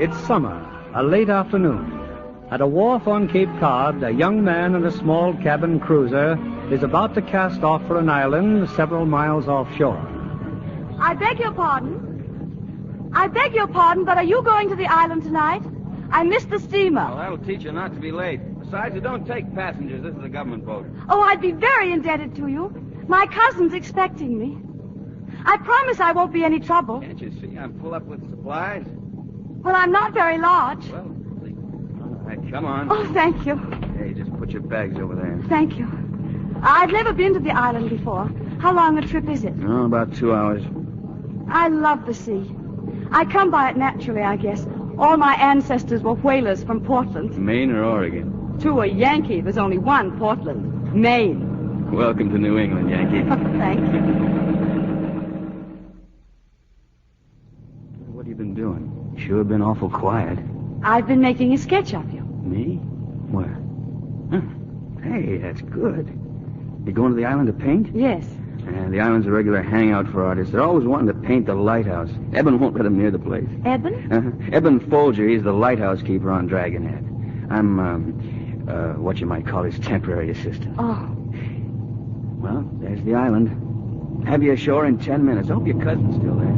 It's summer, a late afternoon. At a wharf on Cape Cod, a young man in a small cabin cruiser is about to cast off for an island several miles offshore. I beg your pardon. I beg your pardon, but are you going to the island tonight? I missed the steamer. Well, that'll teach you not to be late. Besides, you don't take passengers. This is a government boat. Oh, I'd be very indebted to you. My cousin's expecting me. I promise I won't be any trouble. Can't you see I'm full up with supplies? Well, I'm not very large. Well, all right, come on. Oh, thank you. Hey, just put your bags over there. Thank you. I've never been to the island before. How long a trip is it? Oh, about 2 hours. I love the sea. I come by it naturally, I guess. All my ancestors were whalers from Portland. Maine or Oregon? To a Yankee, there's only one Portland. Maine. Welcome to New England, Yankee. Thank you. What have you been doing? Sure been awful quiet. I've been making a sketch of you. Me? Where? Huh. Hey, that's good. You going to the island to paint? Yes. The island's a regular hangout for artists. They're always wanting to paint the lighthouse. Eben won't let them near the place. Eben? Eben Folger, he's the lighthouse keeper on Dragonhead. I'm, what you might call his temporary assistant. Oh. Well, there's the island. Have you ashore in 10 minutes. Hope your cousin's still there.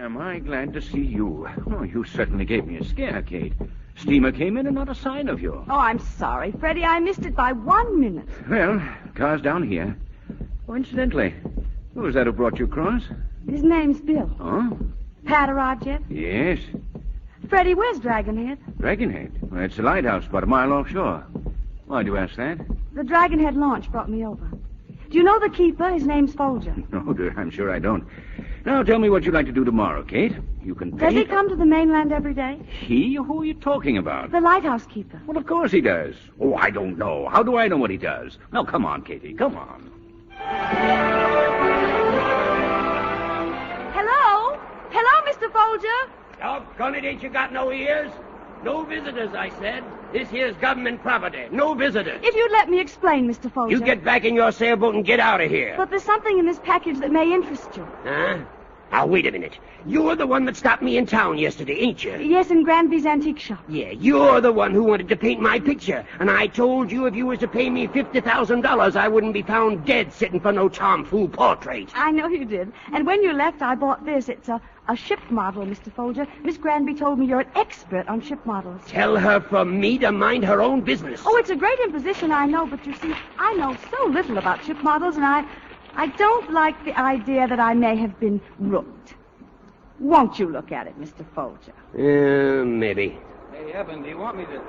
Am I glad to see you? Oh, you certainly gave me a scare, Kate. Steamer came in and not a sign of you. Oh, I'm sorry, Freddie. I missed it by 1 minute. Well, car's down here. Oh, incidentally, who was that who brought you across? His name's Bill. Oh? Patarod yet? Yes. Freddie, where's Dragonhead? Dragonhead. Well, it's a lighthouse about a mile offshore. Why do you ask that? The Dragonhead launch brought me over. Do you know the keeper? His name's Folger. No, dear, I'm sure I don't. Now, tell me what you'd like to do tomorrow, Kate. You can paint. Does he come to the mainland every day? He? Who are you talking about? The lighthouse keeper. Well, of course he does. Oh, I don't know. How do I know what he does? Now, come on, Katie. Come on. Hello? Hello, Mr. Folger? Doggone it, ain't you got no ears? No visitors, I said. This here's government property. No visitors. If you'd let me explain, Mr. Folger. You get back in your sailboat and get out of here. But there's something in this package that may interest you. Huh? Now, wait a minute. You're the one that stopped me in town yesterday, ain't you? Yes, in Granby's antique shop. Yeah, you're the one who wanted to paint my picture. And I told you if you was to pay me $50,000, I wouldn't be found dead sitting for no tomfool portrait. I know you did. And when you left, I bought this. It's a ship model, Mr. Folger. Miss Granby told me you're an expert on ship models. Tell her for me to mind her own business. Oh, it's a great imposition, I know. But you see, I know so little about ship models, and I don't like the idea that I may have been rooked. Won't you look at it, Mr. Folger? Maybe. Hey, Eben, do you want me to...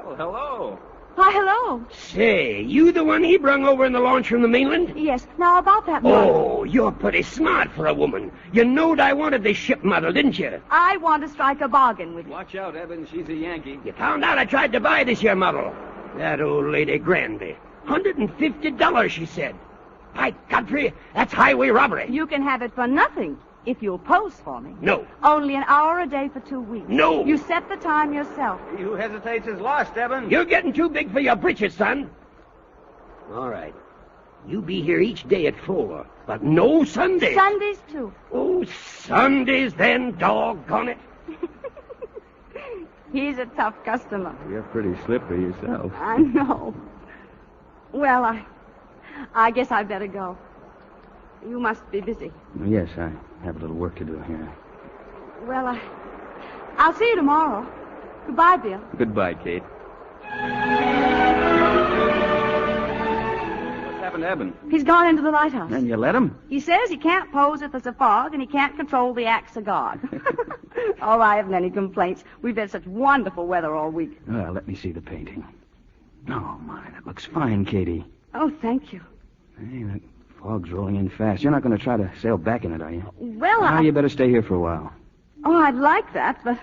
Well, hello. Why, hello. Say, you the one he brung over in the launch from the mainland? Yes. Now, about that model. Oh, you're pretty smart for a woman. You knowed I wanted this ship model, didn't you? I want to strike a bargain with you. Watch out, Eben. She's a Yankee. You found out I tried to buy this here model. That old lady Granby. $150, she said. By Godfrey, that's highway robbery. You can have it for nothing if you'll pose for me. No. Only an hour a day for 2 weeks. No. You set the time yourself. He who hesitates is lost, Eben. You're getting too big for your britches, son. All right. You be here each day at 4, but no Sundays. Sundays, too. Oh, Sundays then, doggone it. He's a tough customer. You're pretty slippery yourself. I know. Well, I guess I'd better go. You must be busy. Yes, I have a little work to do here. Well, I'll see you tomorrow. Goodbye, Bill. Goodbye, Kate. What's happened to Eben? He's gone into the lighthouse. And you let him? He says he can't pose if there's a fog, and he can't control the axe of God. Oh, I haven't any complaints. We've had such wonderful weather all week. Well, let me see the painting. Oh, my, that looks fine, Katie. Oh, thank you. Hey, that fog's rolling in fast. You're not going to try to sail back in it, are you? Well, Now, you better stay here for a while. Oh, I'd like that, but...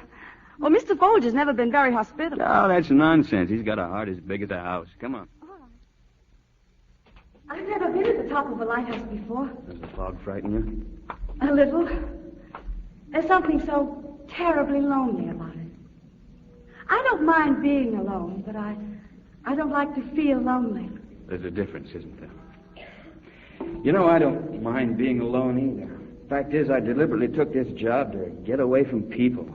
Well, Mr. Folger's never been very hospitable. Oh, that's nonsense. He's got a heart as big as a house. Come on. I've never been at the top of a lighthouse before. Does the fog frighten you? A little. There's something so terribly lonely about it. I don't mind being alone, but I don't like to feel lonely. There's a difference, isn't there? You know, I don't mind being alone either. Fact is, I deliberately took this job to get away from people.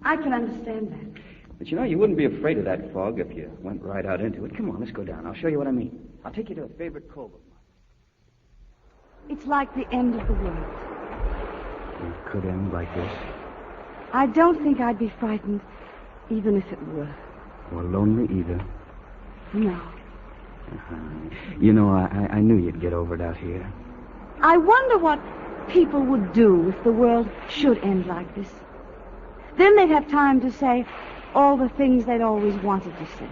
I can understand that. But you wouldn't be afraid of that fog if you went right out into it. Come on, let's go down. I'll show you what I mean. I'll take you to a favorite cove of mine. It's like the end of the world. It could end like this. I don't think I'd be frightened, even if it were. Or lonely either. No. I knew you'd get over it out here. I wonder what people would do if the world should end like this. Then they'd have time to say all the things they'd always wanted to say.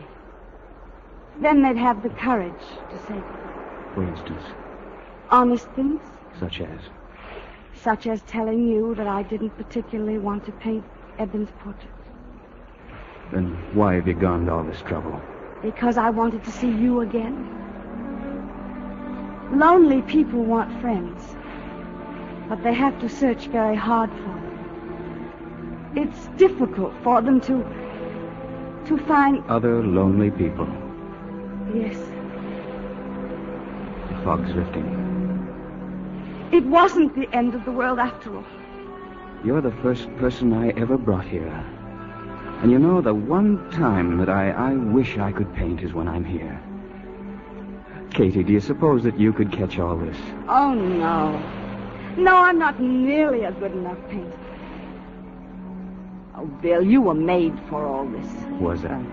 Then they'd have the courage to say them. For instance? Honest things. Such as? Such as telling you that I didn't particularly want to paint Eben's portrait. Then why have you gone to all this trouble? Because I wanted to see you again. Lonely people want friends, but they have to search very hard for them. It's difficult for them to find... Other lonely people. Yes. The fog's lifting. It wasn't the end of the world after all. You're the first person I ever brought here. And the one time that I wish I could paint is when I'm here. Katie, do you suppose that you could catch all this? Oh, no. No, I'm not nearly a good enough painter. Oh, Bill, you were made for all this. Was I?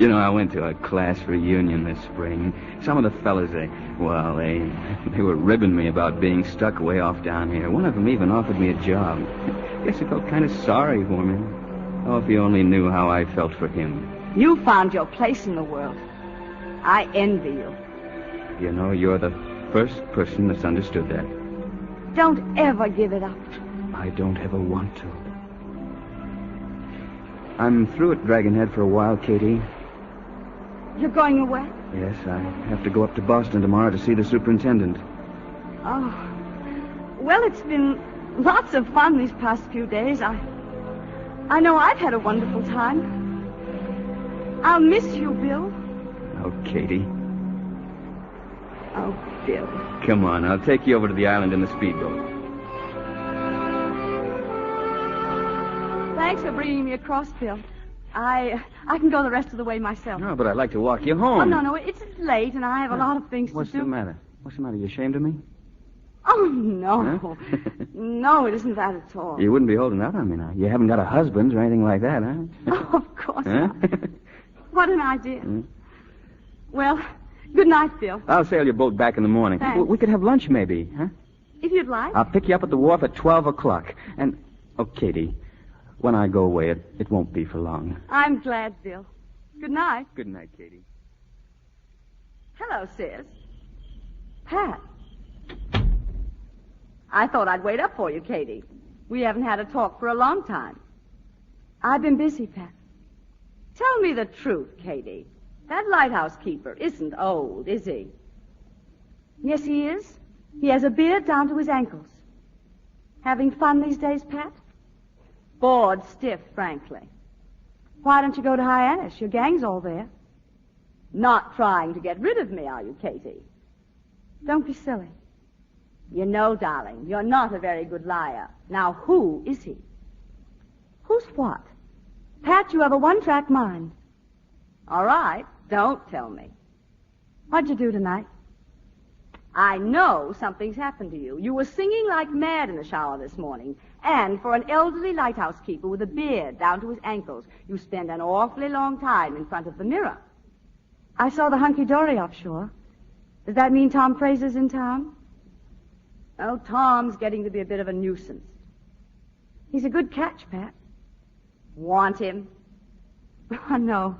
I went to a class reunion this spring. Some of the fellas, they were ribbing me about being stuck way off down here. One of them even offered me a job. Guess he felt kind of sorry for me. Oh, if he only knew how I felt for him. You found your place in the world. I envy you. You're the first person that's understood that. Don't ever give it up. I don't ever want to. I'm through at Dragonhead for a while, Katie. You're going away? Yes, I have to go up to Boston tomorrow to see the superintendent. Oh. Well, it's been lots of fun these past few days. I know I've had a wonderful time. I'll miss you, Bill. Oh, Katie. Oh, Bill. Come on, I'll take you over to the island in the speedboat. Thanks for bringing me across, Bill. I can go the rest of the way myself. No, but I'd like to walk you home. Oh, no, it's late, and I have a lot of things to do. What's the matter? What's the matter? You ashamed of me? Oh, no. Huh? No, it isn't that at all. You wouldn't be holding out on me now. You haven't got a husband or anything like that, huh? Oh, of course Huh? not. What an idea. Well, good night, Bill. I'll sail your boat back in the morning. Thanks. We could have lunch, maybe, huh? If you'd like. I'll pick you up at the wharf at 12 o'clock. And, Katie, when I go away, it won't be for long. I'm glad, Bill. Good night. Good night, Katie. Hello, sis. Pat. I thought I'd wait up for you, Katie. We haven't had a talk for a long time. I've been busy, Pat. Tell me the truth, Katie. That lighthouse keeper isn't old, is he? Yes, he is. He has a beard down to his ankles. Having fun these days, Pat? Bored stiff, frankly. Why don't you go to Hyannis? Your gang's all there. Not trying to get rid of me, are you, Katie? Don't be silly. You know, darling, you're not a very good liar. Now, who is he? Who's what? Pat, you have a one-track mind. All right, don't tell me. What'd you do tonight? I know something's happened to you. You were singing like mad in the shower this morning. And for an elderly lighthouse keeper with a beard down to his ankles, you spend an awfully long time in front of the mirror. I saw the hunky-dory offshore. Does that mean Tom Fraser's in town? Oh, Tom's getting to be a bit of a nuisance. He's a good catch, Pat. Want him? Oh, no.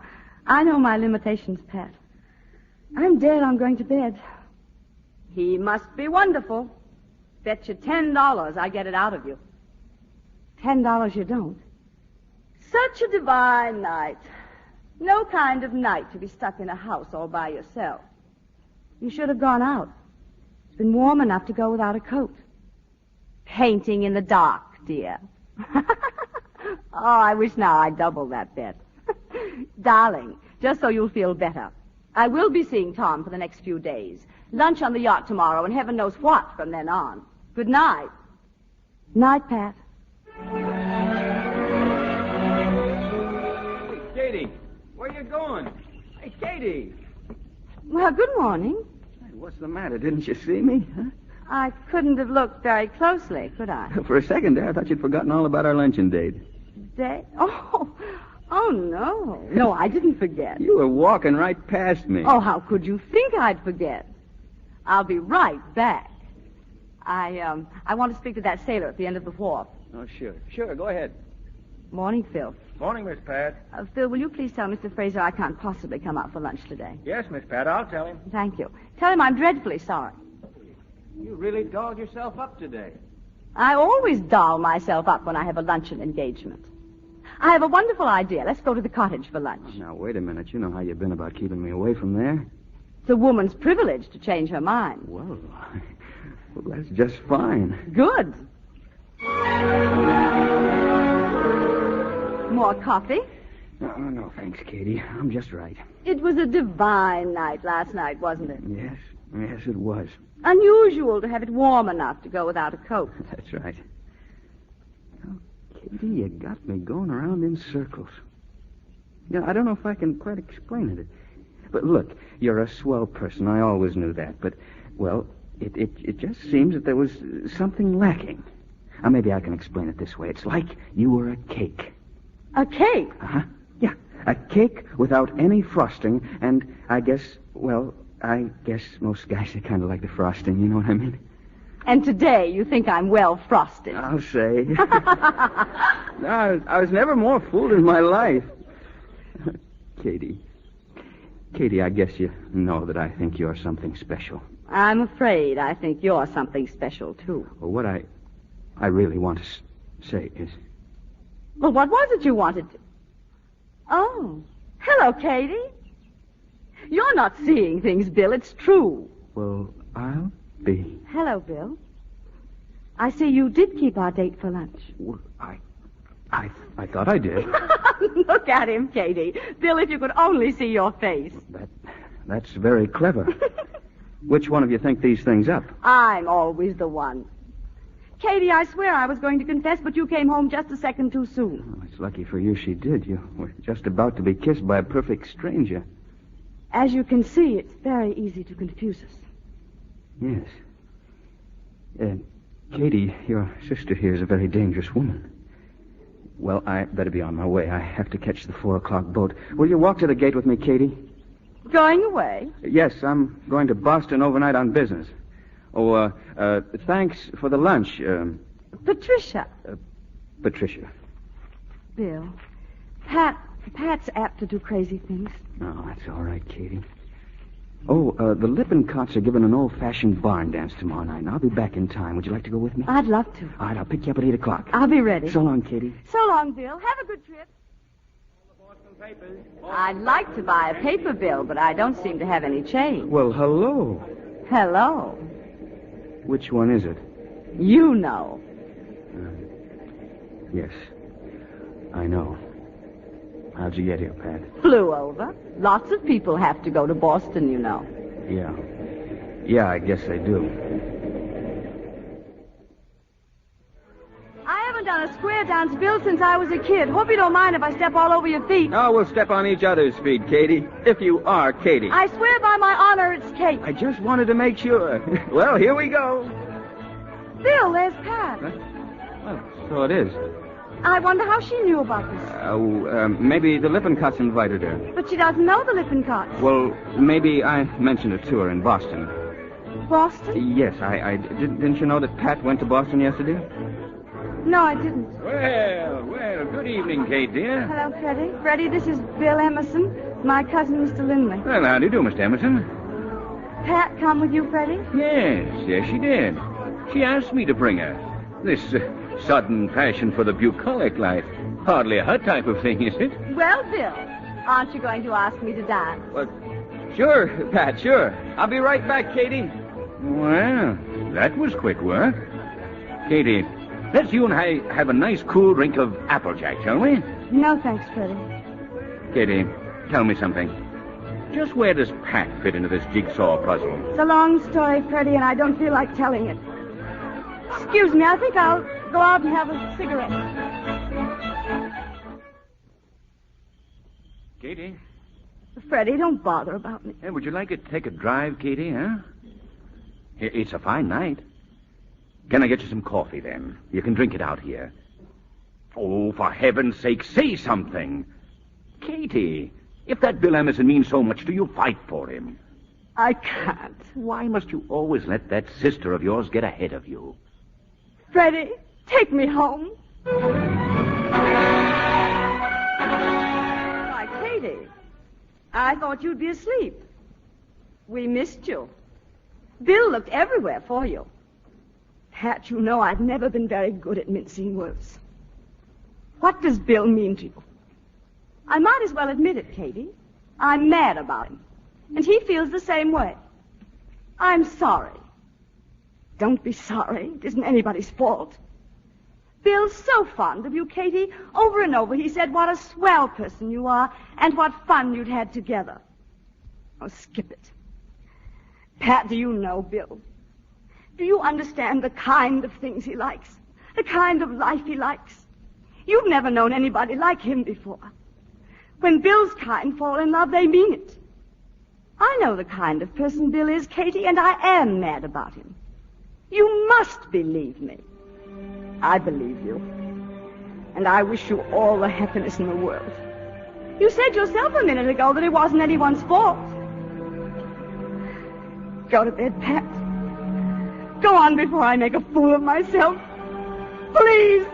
I know my limitations, Pat. I'm dead. I'm going to bed. He must be wonderful. Bet you $10 I get it out of you. $10 you don't. Such a divine night. No kind of night to be stuck in a house all by yourself. You should have gone out. It's been warm enough to go without a coat. Painting in the dark, dear. Oh, I wish now I'd double that bet. Darling, just so you'll feel better, I will be seeing Tom for the next few days. Lunch on the yacht tomorrow, and heaven knows what from then on. Good night. Night, Pat. Hey, Katie, where you going? Hey, Katie. Well, good morning. Hey, what's the matter? Didn't you see me? Huh? I couldn't have looked very closely, could I? For a second there, I thought you'd forgotten all about our luncheon date. Oh, no. No, I didn't forget. You were walking right past me. Oh, how could you think I'd forget? I'll be right back. I want to speak to that sailor at the end of the wharf. Oh, sure. Sure, go ahead. Morning, Phil. Morning, Miss Pat. Phil, will you please tell Mr. Fraser I can't possibly come out for lunch today? Yes, Miss Pat, I'll tell him. Thank you. Tell him I'm dreadfully sorry. You really dolled yourself up today. I always doll myself up when I have a luncheon engagement. I have a wonderful idea. Let's go to the cottage for lunch. Now, wait a minute. You know how you've been about keeping me away from there. It's a woman's privilege to change her mind. Well, that's just fine. Good. More coffee? No, thanks, Katie. I'm just right. It was a divine night last night, wasn't it? Yes, it was. Unusual to have it warm enough to go without a coat. That's right. Oh, Katie, you got me going around in circles. Yeah, I don't know if I can quite explain it. But look, you're a swell person. I always knew that. But, well, it just seems that there was something lacking. Now, maybe I can explain it this way. It's like you were a cake. A cake? Uh-huh. Yeah, a cake without any frosting, and I guess most guys, they kind of like the frosting, you know what I mean? And today you think I'm well frosted. I'll say. No, I was never more fooled in my life. Katie, I guess you know that I think you're something special. I'm afraid I think you're something special, too. Well, what I really want to say is... Well, what was it you wanted to... Oh, hello, Katie. You're not seeing things, Bill. It's true. Well, I'll be. Hello, Bill. I see you did keep our date for lunch. Well, I thought I did. Look at him, Katie. Bill, if you could only see your face. That's very clever. Which one of you think these things up? I'm always the one. Katie, I swear I was going to confess, but you came home just a second too soon. Oh, it's lucky for you she did. You were just about to be kissed by a perfect stranger. As you can see, it's very easy to confuse us. Yes. Katie, your sister here is a very dangerous woman. Well, I better be on my way. I have to catch the 4:00 boat. Will you walk to the gate with me, Katie? Going away? Yes, I'm going to Boston overnight on business. Oh, thanks for the lunch. Patricia. Patricia. Bill, Pat's apt to do crazy things. Oh, that's all right, Katie. Oh, the Lippincotts are giving an old-fashioned barn dance tomorrow night, and I'll be back in time. Would you like to go with me? I'd love to. All right, I'll pick you up at 8:00. I'll be ready. So long, Katie. So long, Bill. Have a good trip. I'd like to buy a paper, Bill, but I don't seem to have any change. Well, hello. Hello. Which one is it? You know. Yes, I know. How'd you get here, Pat? Flew over. Lots of people have to go to Boston, you know. Yeah, I guess they do. I haven't done a square dance, Bill, since I was a kid. Hope you don't mind if I step all over your feet. Oh, we'll step on each other's feet, Katie. If you are Katie. I swear by my honor it's Kate. I just wanted to make sure. Well, here we go. Bill, there's Pat. Huh? Well, so it is. I wonder how she knew about this. Maybe the Lippincotts invited her. But she doesn't know the Lippincotts. Well, maybe I mentioned it to her in Boston. Boston? Yes, didn't you know that Pat went to Boston yesterday? No, I didn't. Well, good evening, Kate, dear. Hello, Freddie. Freddie, this is Bill Emerson, my cousin, Mr. Lindley. Well, how do you do, Mr. Emerson? Pat come with you, Freddie? Yes, she did. She asked me to bring her. This sudden passion for the bucolic life. Hardly her type of thing, is it? Well, Bill, aren't you going to ask me to dance? Well, sure, Pat, sure. I'll be right back, Katie. Well, that was quick work. Katie, let's you and I have a nice cool drink of Applejack, shall we? No, thanks, Freddie. Katie, tell me something. Just where does Pat fit into this jigsaw puzzle? It's a long story, Freddie, and I don't feel like telling it. Excuse me, I think I'll go out and have a cigarette. Katie? Freddie, don't bother about me. Hey, would you like to take a drive, Katie, huh? It's a fine night. Can I get you some coffee, then? You can drink it out here. Oh, for heaven's sake, say something. Katie, if that Bill Emerson means so much to you, fight for him. I can't. Why must you always let that sister of yours get ahead of you? Freddie, take me home. Why, Katie, I thought you'd be asleep. We missed you. Bill looked everywhere for you. Pat, you know I've never been very good at mincing words. What does Bill mean to you? I might as well admit it, Katie. I'm mad about him. And he feels the same way. I'm sorry. Don't be sorry. It isn't anybody's fault. Bill's so fond of you, Katie. Over and over he said what a swell person you are and what fun you'd had together. Oh, skip it. Pat, do you know Bill? Do you understand the kind of things he likes? The kind of life he likes? You've never known anybody like him before. When Bill's kind fall in love, they mean it. I know the kind of person Bill is, Katie, and I am mad about him. You must believe me. I believe you. And I wish you all the happiness in the world. You said yourself a minute ago that it wasn't anyone's fault. Go to bed, Pat. Go on before I make a fool of myself. Please.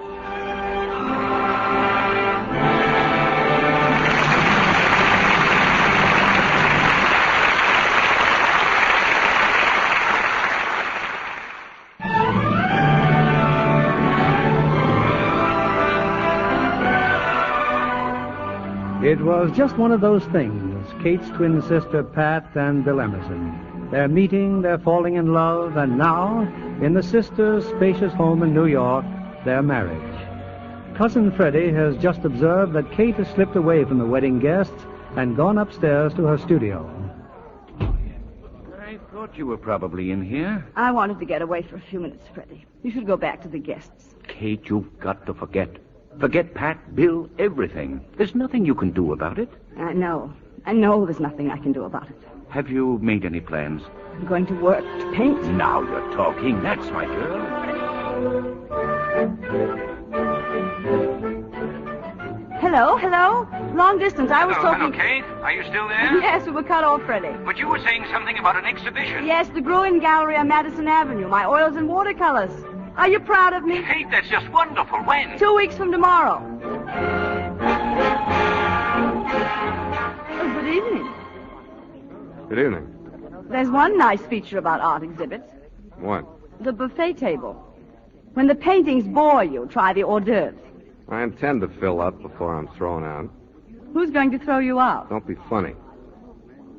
It was just one of those things, Kate's twin sister Pat and Bill Emerson. Their meeting, their falling in love, and now, in the sisters' spacious home in New York, their marriage. Cousin Freddie has just observed that Kate has slipped away from the wedding guests and gone upstairs to her studio. I thought you were probably in here. I wanted to get away for a few minutes, Freddie. You should go back to the guests. Kate, you've got to forget. Forget Pat, Bill, everything. There's nothing you can do about it. I know. I know there's nothing I can do about it. Have you made any plans? I'm going to work to paint. Now you're talking. That's my girl. Hello? Long distance. I was talking... Hello, Kate. Are you still there? Yes, we were cut off, Freddie. But you were saying something about an exhibition. Yes, the Gruen Gallery on Madison Avenue. My oils and watercolors. Are you proud of me? Kate, that's just wonderful. When? 2 weeks from tomorrow. Oh, good evening. Good evening. There's one nice feature about art exhibits. What? The buffet table. When the paintings bore you, try the hors d'oeuvres. I intend to fill up before I'm thrown out. Who's going to throw you out? Don't be funny.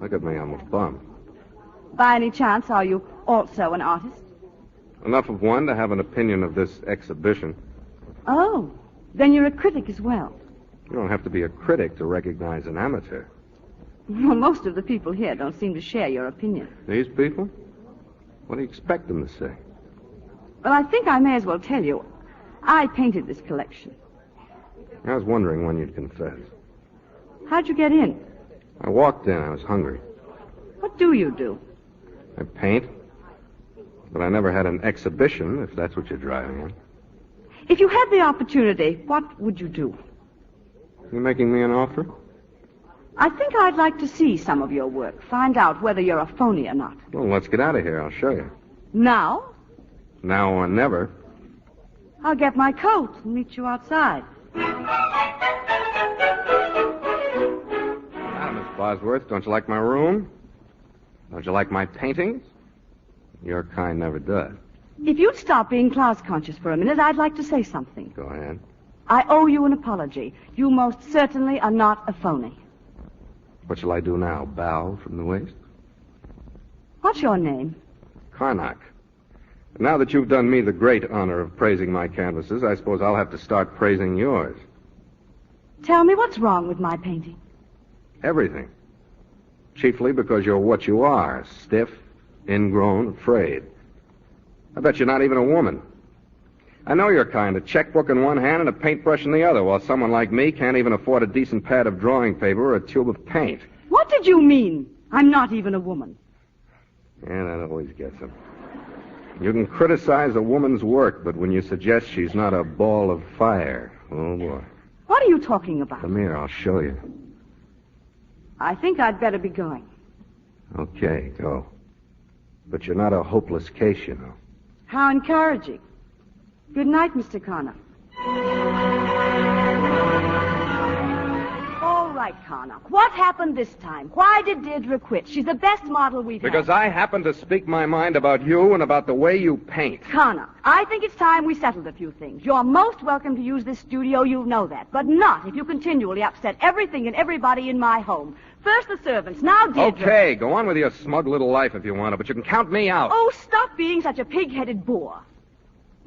Look at me, I'm a bum. By any chance, are you also an artist? Enough of one to have an opinion of this exhibition. Oh, then you're a critic as well. You don't have to be a critic to recognize an amateur. Well, most of the people here don't seem to share your opinion. These people? What do you expect them to say? Well, I think I may as well tell you. I painted this collection. I was wondering when you'd confess. How'd you get in? I walked in. I was hungry. What do you do? I paint. But I never had an exhibition, if that's what you're driving at. If you had the opportunity, what would you do? You making me an offer? I think I'd like to see some of your work. Find out whether you're a phony or not. Well, let's get out of here. I'll show you. Now? Now or never. I'll get my coat and meet you outside. Now, Miss Bosworth, don't you like my room? Don't you like my paintings? Your kind never does. If you'd stop being class-conscious for a minute, I'd like to say something. Go ahead. I owe you an apology. You most certainly are not a phony. What shall I do now? Bow from the waist? What's your name? Karnak. Now that you've done me the great honor of praising my canvases, I suppose I'll have to start praising yours. Tell me what's wrong with my painting. Everything. Chiefly because you're what you are, stiff, ingrown, afraid. I bet you're not even a woman. I know your kind, a checkbook in one hand and a paintbrush in the other, while someone like me can't even afford a decent pad of drawing paper or a tube of paint. What did you mean? I'm not even a woman. Yeah, that always gets him. You can criticize a woman's work, but when you suggest she's not a ball of fire, oh, boy. What are you talking about? Come here, I'll show you. I think I'd better be going. Okay, go. But you're not a hopeless case, you know. How encouraging. Good night, Mr. Connor. All right, Connor. What happened this time? Why did Deirdre quit? She's the best model we've had. Because I happen to speak my mind about you and about the way you paint. Connor, I think it's time we settled a few things. You're most welcome to use this studio, you know that. But not if you continually upset everything and everybody in my home. First the servants, now Deirdre. Okay, go on with your smug little life if you want to, but you can count me out. Oh, stop being such a pig-headed boor.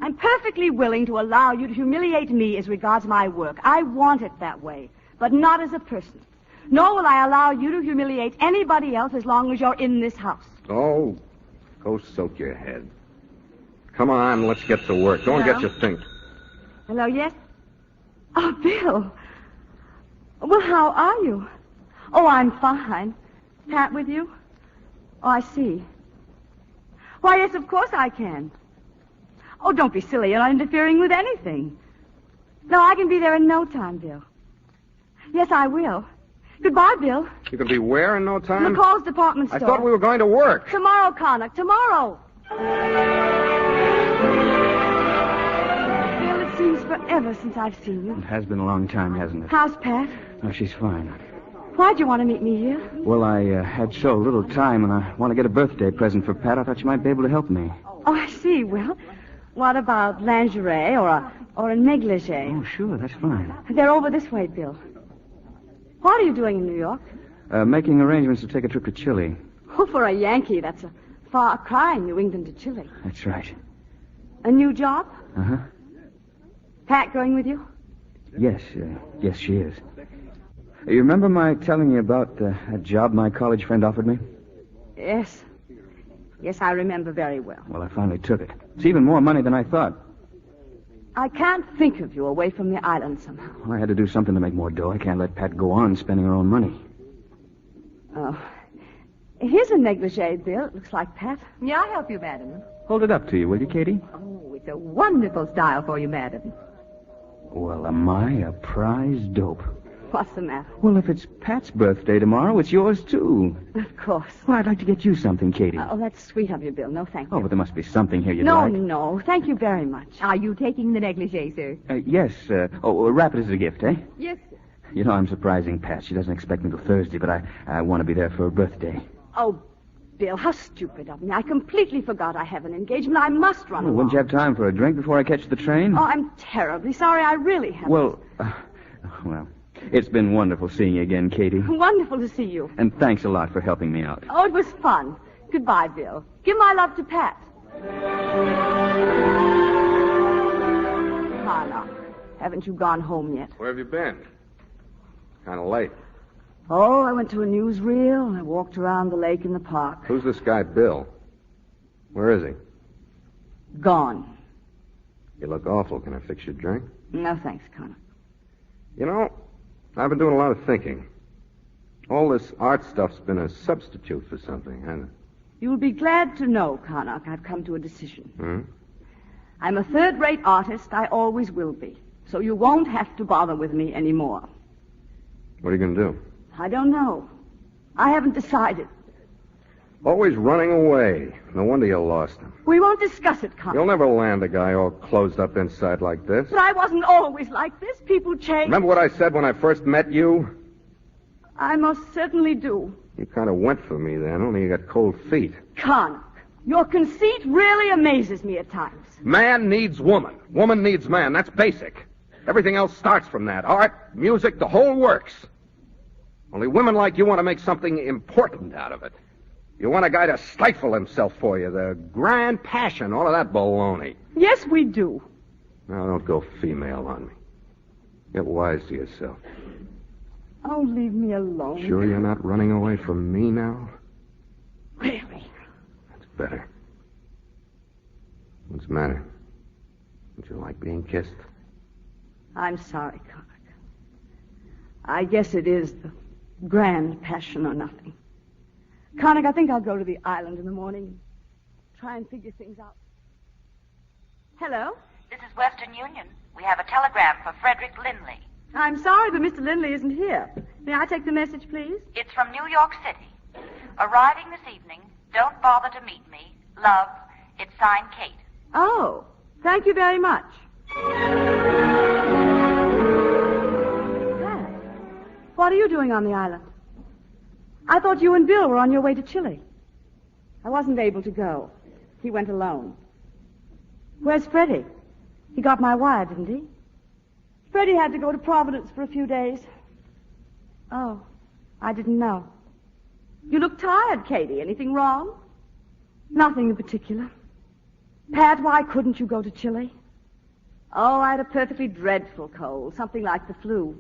I'm perfectly willing to allow you to humiliate me as regards my work. I want it that way, but not as a person. Nor will I allow you to humiliate anybody else as long as you're in this house. Oh, go soak your head. Come on, let's get to work. Go and get your things. Hello, yes? Oh, Bill. Well, how are you? Oh, I'm fine. Pat with you? Oh, I see. Why, yes, of course I can. Oh, don't be silly. You're not interfering with anything. No, I can be there in no time, Bill. Yes, I will. Goodbye, Bill. You can be where in no time? McCall's department store. I thought we were going to work. Tomorrow, Connor. Tomorrow. Bill, it seems forever since I've seen you. It has been a long time, hasn't it? How's Pat? Oh, she's fine. Why'd you want to meet me here? Well, I had so little time, and I want to get a birthday present for Pat. I thought you might be able to help me. Oh, I see. Well, what about lingerie or a negligee? Oh, sure, that's fine. They're over this way, Bill. What are you doing in New York? Making arrangements to take a trip to Chile. Oh, for a Yankee, that's a far cry, New England to Chile. That's right. A new job? Uh-huh. Pat going with you? Yes, yes, she is. You remember my telling you about that job my college friend offered me? Yes. Yes, I remember very well. Well, I finally took it. It's even more money than I thought. I can't think of you away from the island somehow. Well, I had to do something to make more dough. I can't let Pat go on spending her own money. Oh. Here's a negligee, Bill. It looks like Pat. May I help you, madam? Hold it up to you, will you, Katie? Oh, it's a wonderful style for you, madam. Well, am I a prize dope? What's the matter? Well, if it's Pat's birthday tomorrow, it's yours, too. Of course. Well, I'd like to get you something, Katie. Oh, that's sweet of you, Bill. No, thank you. Oh, but there must be something here you'd no, like. No, thank you very much. Are you taking the negligee, sir? Yes. Wrap it as a gift, eh? Yes, sir. You know, I'm surprising Pat. She doesn't expect me till Thursday, but I want to be there for her birthday. Oh, Bill, how stupid of me. I completely forgot I have an engagement. I must run along. Wouldn't you have time for a drink before I catch the train? Oh, I'm terribly sorry. I really haven't. Well, it's been wonderful seeing you again, Katie. Wonderful to see you. And thanks a lot for helping me out. Oh, it was fun. Goodbye, Bill. Give my love to Pat. Carla, haven't you gone home yet? Where have you been? Kind of late. Oh, I went to a newsreel and I walked around the lake in the park. Who's this guy, Bill? Where is he? Gone. You look awful. Can I fix your drink? No, thanks, Connor. You know, I've been doing a lot of thinking. All this art stuff's been a substitute for something, hasn't it? You'll be glad to know, Connor, I've come to a decision. Hmm? I'm a third-rate artist. I always will be. So you won't have to bother with me anymore. What are you going to do? I don't know. I haven't decided. Always running away. No wonder you lost him. We won't discuss it, Connor. You'll never land a guy all closed up inside like this. But I wasn't always like this. People change. Remember what I said when I first met you? I most certainly do. You kind of went for me then, only you got cold feet. Connor, your conceit really amazes me at times. Man needs woman. Woman needs man. That's basic. Everything else starts from that. Art, music, the whole works. Only women like you want to make something important out of it. You want a guy to stifle himself for you, the grand passion, all of that baloney. Yes, we do. Now, don't go female on me. Get wise to yourself. Oh, leave me alone. Sure you're not running away from me now? Really? That's better. What's the matter? Don't you like being kissed? I'm sorry, Connick. I guess it is the grand passion or nothing. Connick, I think I'll go to the island in the morning. Try and figure things out. Hello? This is Western Union. We have a telegram for Frederick Lindley. I'm sorry, but Mr. Lindley isn't here. May I take the message, please? It's from New York City. Arriving this evening. Don't bother to meet me. Love. It's signed Kate. Oh, thank you very much. Pat, what are you doing on the island? I thought you and Bill were on your way to Chile. I wasn't able to go. He went alone. Where's Freddie? He got my wire, didn't he? Freddie had to go to Providence for a few days. Oh, I didn't know. You look tired, Katie. Anything wrong? Nothing in particular. Pat, why couldn't you go to Chile? Oh, I had a perfectly dreadful cold, something like the flu.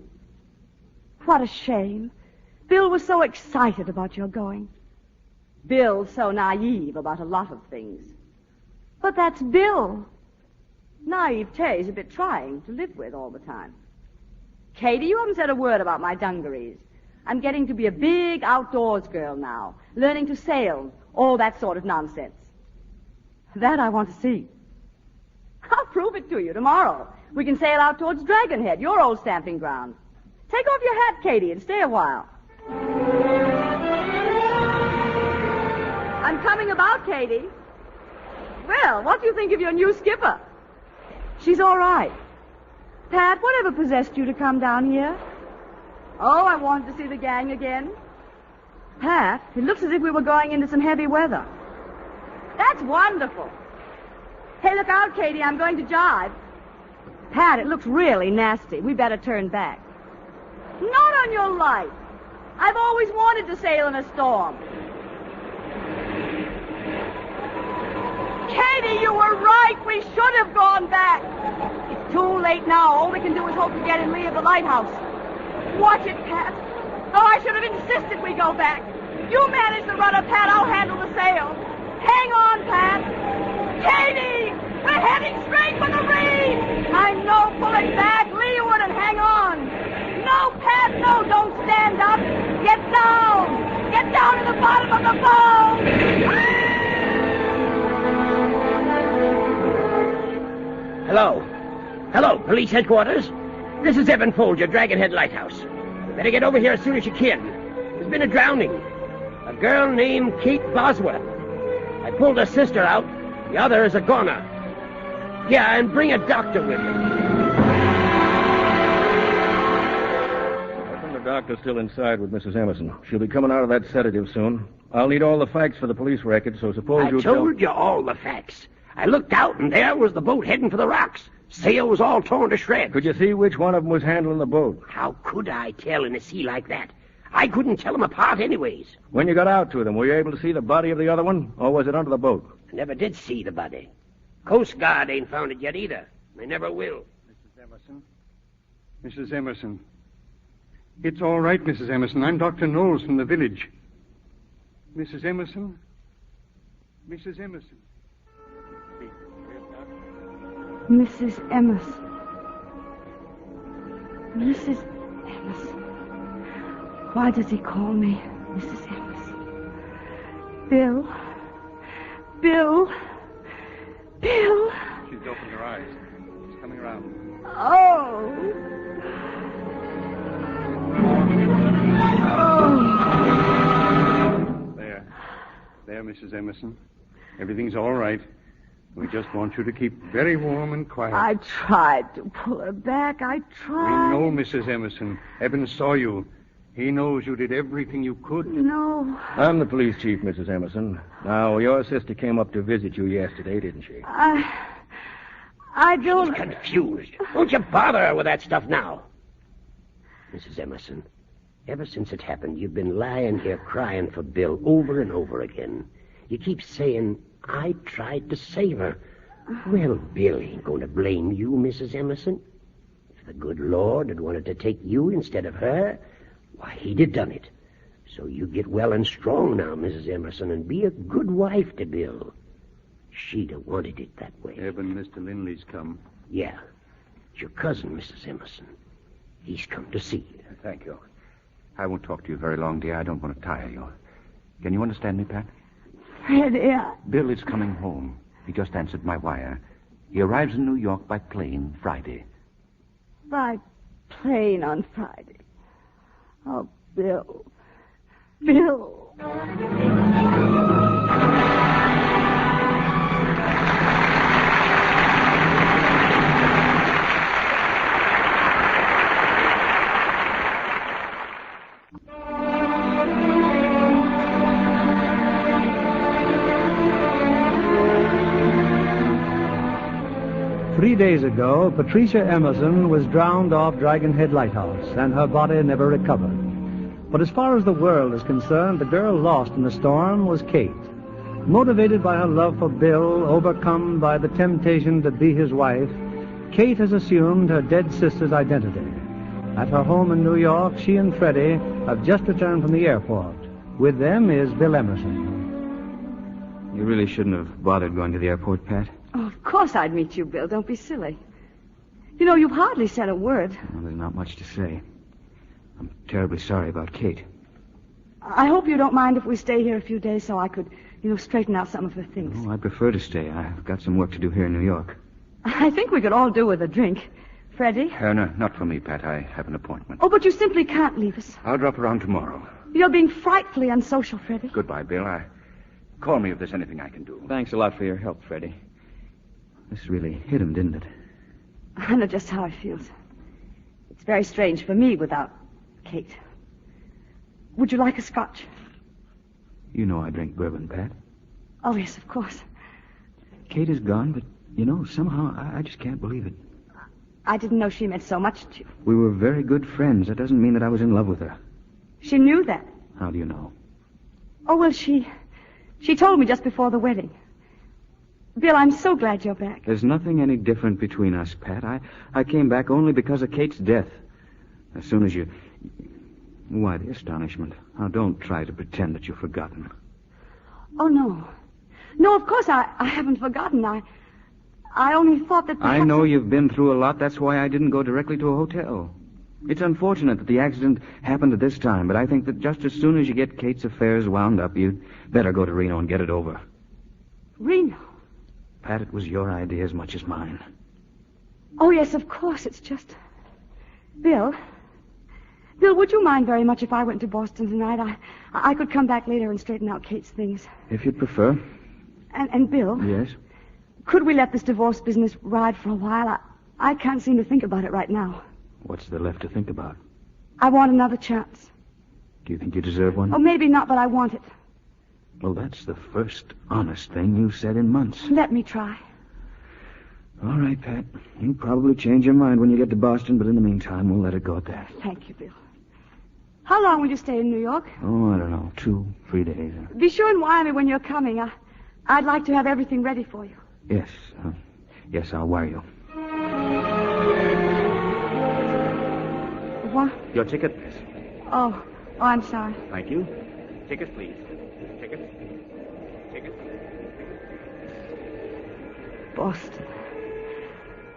What a shame. Bill was so excited about your going. Bill's so naive about a lot of things. But that's Bill. Naivete is a bit trying to live with all the time. Katie, you haven't said a word about my dungarees. I'm getting to be a big outdoors girl now, learning to sail, all that sort of nonsense. That I want to see. I'll prove it to you tomorrow. We can sail out towards Dragonhead, your old stamping ground. Take off your hat, Katie, and stay a while. I'm coming about, Katie. Well, what do you think of your new skipper? She's all right. Pat, whatever possessed you to come down here? Oh, I wanted to see the gang again. Pat, it looks as if we were going into some heavy weather. That's wonderful. Hey, look out, Katie, I'm going to jibe. Pat, it looks really nasty. We better turn back. Not on your life. I've always wanted to sail in a storm. Katie, you were right. We should have gone back. It's too late now. All we can do is hope to get in lee of the lighthouse. Watch it, Pat. Oh, I should have insisted we go back. You manage the rudder, Pat. I'll handle the sail. Hang on, Pat. Katie! We're heading straight for the reef! I know. Pull it back. Leeward and hang on. No, Pat, no. Don't stand up. Get down. Get down to the bottom of the boat. Hello. Hello, police headquarters. This is Evan Folger, Dragonhead Lighthouse. You better get over here as soon as you can. There's been a drowning. A girl named Kate Bosworth. I pulled her sister out. The other is a goner. Yeah, and bring a doctor with you. I think the doctor's still inside with Mrs. Emerson. She'll be coming out of that sedative soon. I'll need all the facts for the police record, so suppose I told you all the facts. I looked out, and there was the boat heading for the rocks. Sail was all torn to shreds. Could you see which one of them was handling the boat? How could I tell in a sea like that? I couldn't tell them apart anyways. When you got out to them, were you able to see the body of the other one, or was it under the boat? I never did see the body. Coast Guard ain't found it yet either. They never will. Mrs. Emerson? Mrs. Emerson. It's all right, Mrs. Emerson. I'm Dr. Knowles from the village. Mrs. Emerson? Mrs. Emerson? Mrs. Emerson. Mrs. Emerson. Why does he call me Mrs. Emerson? Bill. Bill. Bill. She's opened her eyes. She's coming around. Oh. Oh. There, Mrs. Emerson. Everything's all right. We just want you to keep very warm and quiet. I tried to pull her back. I tried. We know, Mrs. Emerson. Evans saw you. He knows you did everything you could. No. I'm the police chief, Mrs. Emerson. Now, your sister came up to visit you yesterday, didn't she? I don't... She's confused. Don't you bother her with that stuff now. Mrs. Emerson, ever since it happened, you've been lying here crying for Bill over and over again. You keep saying, I tried to save her. Well, Bill ain't going to blame you, Mrs. Emerson. If the good Lord had wanted to take you instead of her, why, he'd have done it. So you get well and strong now, Mrs. Emerson, and be a good wife to Bill. She'd have wanted it that way. Eben, Mr. Lindley's come. Yeah. It's your cousin, Mrs. Emerson. He's come to see you. Thank you. I won't talk to you very long, dear. I don't want to tire you. Can you understand me, Pat? Freddie, Bill is coming home. He just answered my wire. He arrives in New York by plane Friday. by plane on Friday. Oh, Bill. Bill. 3 days ago, Patricia Emerson was drowned off Dragon Head Lighthouse, and her body never recovered. But as far as the world is concerned, the girl lost in the storm was Kate. Motivated by her love for Bill, overcome by the temptation to be his wife, Kate has assumed her dead sister's identity. At her home in New York, she and Freddie have just returned from the airport. With them is Bill Emerson. You really shouldn't have bothered going to the airport, Pat. Oh, of course I'd meet you, Bill. Don't be silly. You know, you've hardly said a word. Well, there's not much to say. I'm terribly sorry about Kate. I hope you don't mind if we stay here a few days so I could, straighten out some of her things. Oh, I prefer to stay. I've got some work to do here in New York. I think we could all do with a drink. Freddie? No, not for me, Pat. I have an appointment. Oh, but you simply can't leave us. I'll drop around tomorrow. You're being frightfully unsocial, Freddie. Goodbye, Bill. Call me if there's anything I can do. Thanks a lot for your help, Freddie. This really hit him, didn't it? I know just how it feels. It's very strange for me without Kate. Would you like a scotch? You know I drink bourbon, Pat. Oh, yes, of course. Kate is gone, but, somehow I just can't believe it. I didn't know she meant so much to you. We were very good friends. That doesn't mean that I was in love with her. She knew that. How do you know? Oh, well, she told me just before the wedding. Bill, I'm so glad you're back. There's nothing any different between us, Pat. I came back only because of Kate's death. As soon as you... Why, the astonishment. Now, don't try to pretend that you've forgotten. Oh, no. No, of course I haven't forgotten. I only thought that perhaps... I know you've been through a lot. That's why I didn't go directly to a hotel. It's unfortunate that the accident happened at this time, but I think that just as soon as you get Kate's affairs wound up, you'd better go to Reno and get it over. Reno? Pat, it was your idea as much as mine. Oh, yes, of course. It's just... Bill, would you mind very much if I went to Boston tonight? I could come back later and straighten out Kate's things. If you'd prefer. And Bill? Yes? Could we let this divorce business ride for a while? I can't seem to think about it right now. What's there left to think about? I want another chance. Do you think you deserve one? Oh, maybe not, but I want it. Well, that's the first honest thing you've said in months. Let me try. All right, Pat. You'll probably change your mind when you get to Boston, but in the meantime, we'll let it go at that. Thank you, Bill. How long will you stay in New York? Oh, I don't know, 2-3 days. Be sure and wire me when you're coming. I'd like to have everything ready for you. Yes. Yes, I'll wire you. What? Your ticket, miss. Oh, I'm sorry. Thank you. Tickets, please. Tickets. Boston.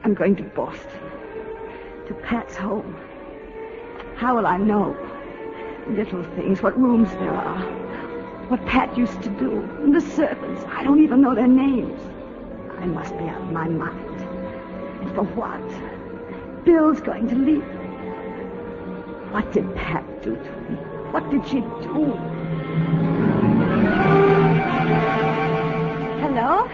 I'm going to Boston. To Pat's home. How will I know? Little things, what rooms there are. What Pat used to do. And the servants. I don't even know their names. I must be out of my mind. And for what? Bill's going to leave me. What did Pat do to me? What did she do?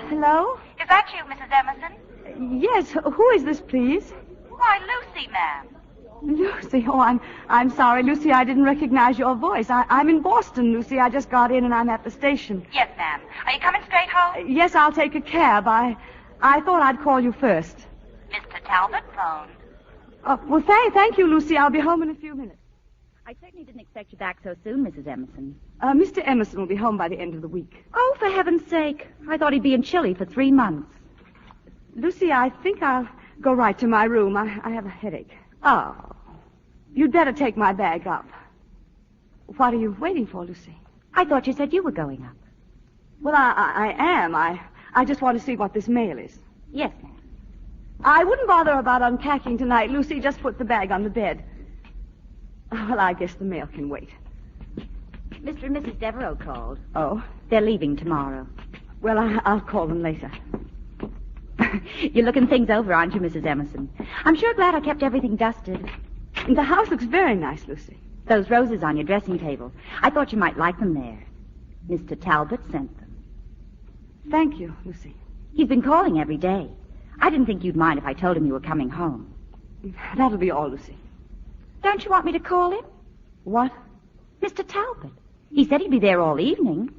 Hello? Is that you, Mrs. Emerson? Yes, who is this, please? Why, Lucy, ma'am. Lucy, oh, I'm sorry, Lucy, I didn't recognize your voice. I'm in Boston, Lucy. I just got in and I'm at the station. Yes, ma'am. Are you coming straight home? Yes, I'll take a cab. I thought I'd call you first. Mr. Talbot phoned. Oh, well, thank you, Lucy. I'll be home in a few minutes. I certainly didn't expect you back so soon, Mrs. Emerson. Mr. Emerson will be home by the end of the week. Oh, for heaven's sake. I thought he'd be in Chile for 3 months. Lucy, I think I'll go right to my room. I have a headache. Oh. You'd better take my bag up. What are you waiting for, Lucy? I thought you said you were going up. Well, I am. I just want to see what this mail is. Yes, ma'am. I wouldn't bother about unpacking tonight. Lucy, just put the bag on the bed. Well, I guess the mail can wait. Mr. and Mrs. Devereaux called. Oh? They're leaving tomorrow. Well, I'll call them later. You're looking things over, aren't you, Mrs. Emerson? I'm sure glad I kept everything dusted. And the house looks very nice, Lucy. Those roses on your dressing table. I thought you might like them there. Mr. Talbot sent them. Thank you, Lucy. He's been calling every day. I didn't think you'd mind if I told him you were coming home. That'll be all, Lucy. Don't you want me to call him? What? Mr. Talbot. He said he'd be there all evening.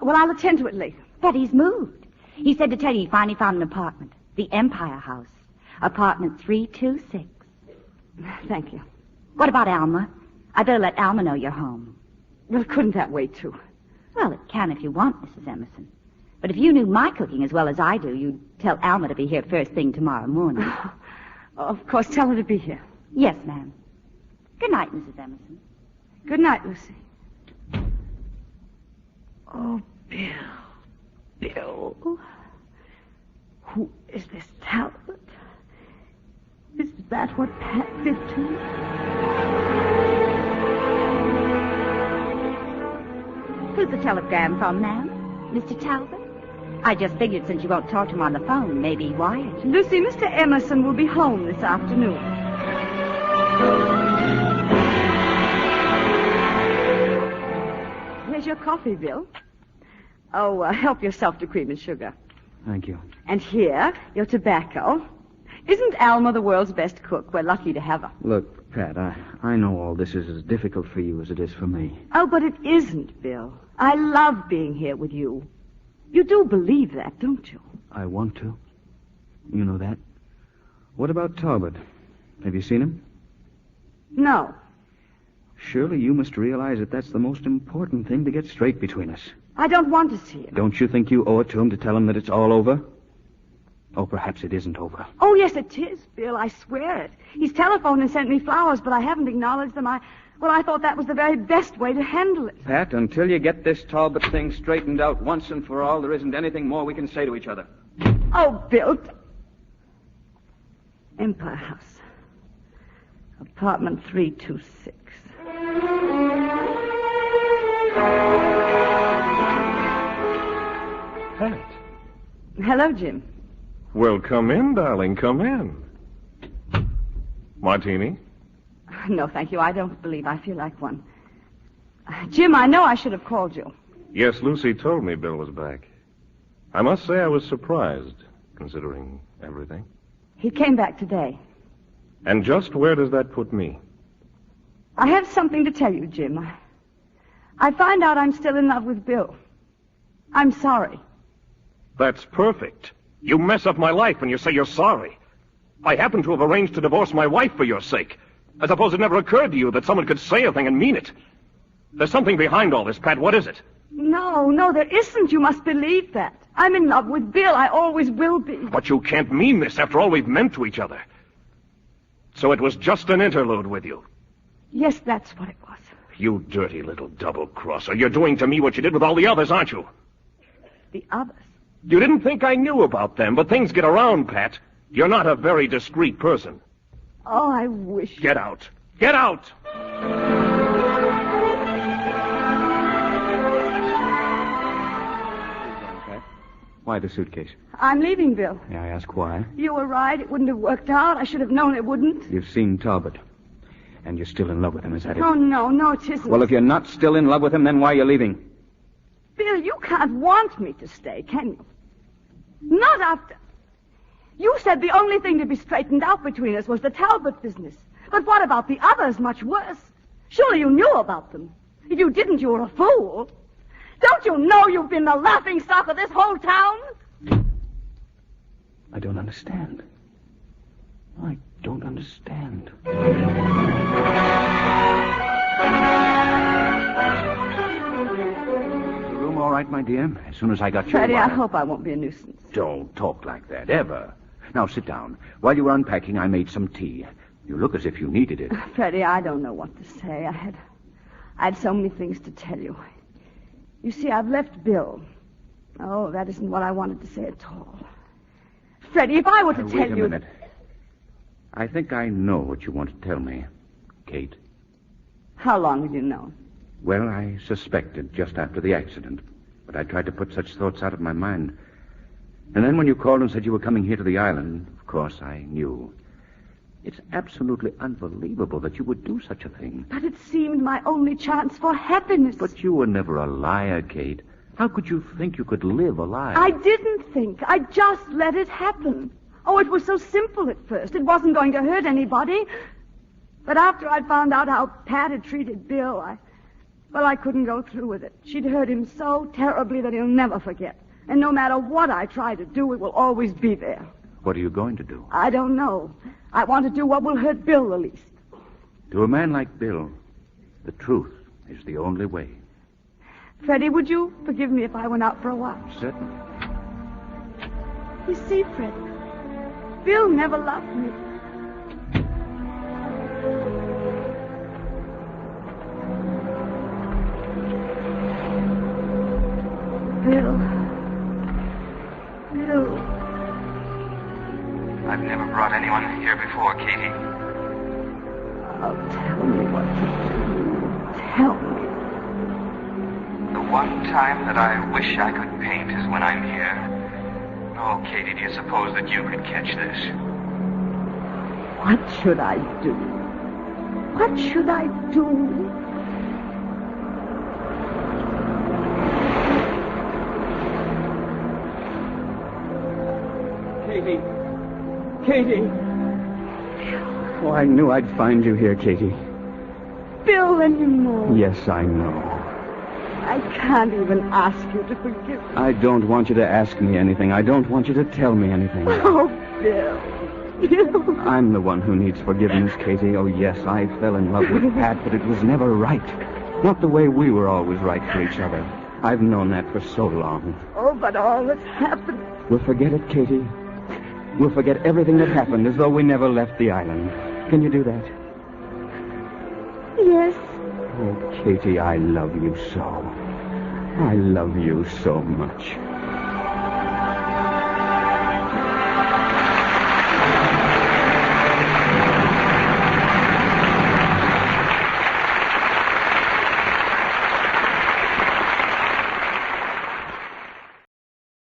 Well, I'll attend to it later. But he's moved. He said to tell you he finally found an apartment. The Empire House. Apartment 326. Thank you. What about Alma? I better let Alma know you're home. Well, couldn't that wait, too? Well, it can if you want, Mrs. Emerson. But if you knew my cooking as well as I do, you'd tell Alma to be here first thing tomorrow morning. Oh, of course, tell her to be here. Yes, ma'am. Good night, Mrs. Emerson. Good night, Lucy. Oh, Bill. Bill. Who is this Talbot? Is that what Pat did to me? Who's the telegram from, ma'am? Mr. Talbot? I just figured since you won't talk to him on the phone, maybe Wyatt. Lucy, Mr. Emerson will be home this afternoon. Here's your coffee, Bill. Oh, help yourself to cream and sugar. Thank you. And here, your tobacco. Isn't Alma the world's best cook? We're lucky to have her. Look, Pat, I know all this is as difficult for you as it is for me. Oh, but it isn't, Bill. I love being here with you. You do believe that, don't you? I want to. You know that. What about Talbot? Have you seen him? No. Surely you must realize that that's the most important thing to get straight between us. I don't want to see him. Don't you think you owe it to him to tell him that it's all over? Oh, perhaps it isn't over. Oh, yes, it is, Bill. I swear it. He's telephoned and sent me flowers, but I haven't acknowledged them. I thought that was the very best way to handle it. Pat, until you get this Talbot thing straightened out once and for all, there isn't anything more we can say to each other. Oh, Bill. Empire House. Apartment 326. Pat. Hello, Jim. Well, come in, darling, come in. Martini? No, thank you. I don't believe I feel like one. Jim, I know I should have called you. Yes, Lucy told me Bill was back. I must say I was surprised, considering everything. He came back today. And just where does that put me? I have something to tell you, Jim. I find out I'm still in love with Bill. I'm sorry. That's perfect. You mess up my life and you say you're sorry. I happen to have arranged to divorce my wife for your sake. I suppose it never occurred to you that someone could say a thing and mean it. There's something behind all this, Pat. What is it? No, there isn't. You must believe that. I'm in love with Bill. I always will be. But you can't mean this after all we've meant to each other. So it was just an interlude with you. Yes, that's what it was. You dirty little double-crosser. You're doing to me what you did with all the others, aren't you? The others? You didn't think I knew about them, but things get around, Pat. You're not a very discreet person. Oh, I wish... Get out. Get out! Why the suitcase? I'm leaving, Bill. May I ask why? You were right. It wouldn't have worked out. I should have known it wouldn't. You've seen Talbot. And you're still in love with him, is that it? Oh, no, it isn't. Well, if you're not still in love with him, then why are you leaving? Bill, you can't want me to stay, can you? Not after... You said the only thing to be straightened out between us was the Talbot business. But what about the others, much worse? Surely you knew about them. If you didn't, you were a fool. Don't you know you've been the laughing stock of this whole town? I don't understand. I don't understand. The room all right, my dear? As soon as I got you... Freddie, I hope I won't be a nuisance. Don't talk like that, ever. Now, sit down. While you were unpacking, I made some tea. You look as if you needed it. Freddie, I don't know what to say. I had so many things to tell you. You see, I've left Bill. Oh, that isn't what I wanted to say at all. Freddie, if I were to Wait tell a you... minute. I think I know what you want to tell me, Kate. How long have you known? Well, I suspected just after the accident, but I tried to put such thoughts out of my mind. And then when you called and said you were coming here to the island, of course I knew. It's absolutely unbelievable that you would do such a thing. But it seemed my only chance for happiness. But you were never a liar, Kate. How could you think you could live a lie? I didn't think. I just let it happen. Oh, it was so simple at first. It wasn't going to hurt anybody. But after I found out how Pat had treated Bill, I couldn't go through with it. She'd hurt him so terribly that he'll never forget. And no matter what I try to do, it will always be there. What are you going to do? I don't know. I want to do what will hurt Bill the least. To a man like Bill, the truth is the only way. Freddie, would you forgive me if I went out for a while? Certainly. You see, Freddie, Bill never loved me. Bill. I've never brought anyone here before, Katie. Oh, tell me what to do. Tell me. The one time that I wish I could paint is when I'm here. Oh, Katie, do you suppose that you could catch this? What should I do? What should I do? Katie. Katie. Oh, I knew I'd find you here, Katie. Bill, and you know. Yes, I know. I can't even ask you to forgive me. I don't want you to ask me anything. I don't want you to tell me anything. Oh, Bill. Bill. I'm the one who needs forgiveness, Katie. Oh, yes, I fell in love with Pat, but it was never right. Not the way we were always right for each other. I've known that for so long. Oh, but all that's happened... We'll forget it, Katie. We'll forget everything that happened as though we never left the island. Can you do that? Yes. Oh, Katie, I love you so. I love you so much.